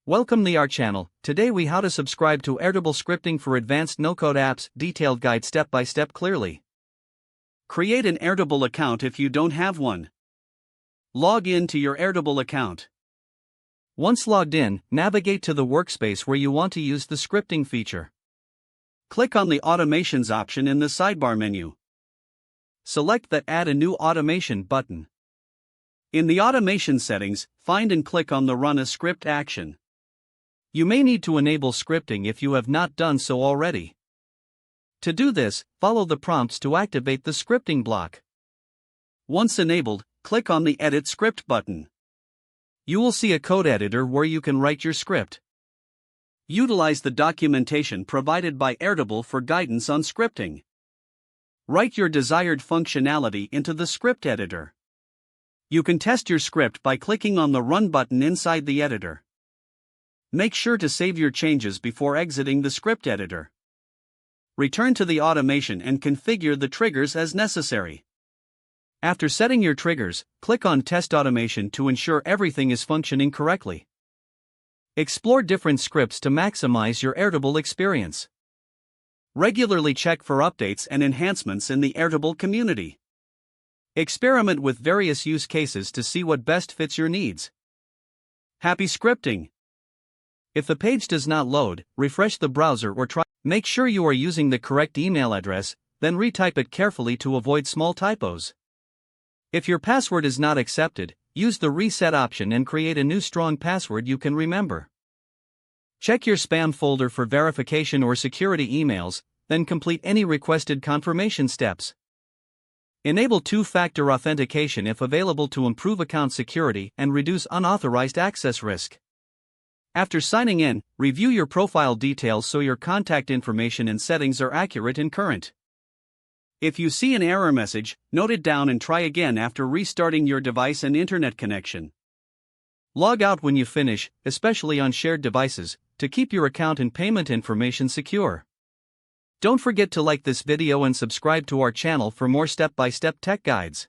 Welcome to our channel. Today we how to subscribe to Airtable scripting for advanced no-code apps, detailed guide step by step clearly. Create an Airtable account if you don't have one. Log in to your Airtable account. Once logged in, navigate to the workspace where you want to use the scripting feature. Click on the Automations option in the sidebar menu. Select the Add a new automation button. In the automation settings, find and click on the Run a Script action. You may need to enable scripting if you have not done so already. To do this, follow the prompts to activate the scripting block. Once enabled, click on the Edit Script button. You will see a code editor where you can write your script. Utilize the documentation provided by Airtable for guidance on scripting. Write your desired functionality into the script editor. You can test your script by clicking on the Run button inside the editor. Make sure to save your changes before exiting the script editor. Return to the automation and configure the triggers as necessary. After setting your triggers, click on Test Automation to ensure everything is functioning correctly. Explore different scripts to maximize your Airtable experience. Regularly check for updates and enhancements in the Airtable community. Experiment with various use cases to see what best fits your needs. Happy scripting! If the page does not load, refresh the browser or try. Make sure you are using the correct email address, then retype it carefully to avoid small typos. If your password is not accepted, use the reset option and create a new strong password you can remember. Check your spam folder for verification or security emails, then complete any requested confirmation steps. Enable two-factor authentication if available to improve account security and reduce unauthorized access risk. After signing in, review your profile details so your contact information and settings are accurate and current. If you see an error message, note it down and try again after restarting your device and internet connection. Log out when you finish, especially on shared devices, to keep your account and payment information secure. Don't forget to like this video and subscribe to our channel for more step-by-step tech guides.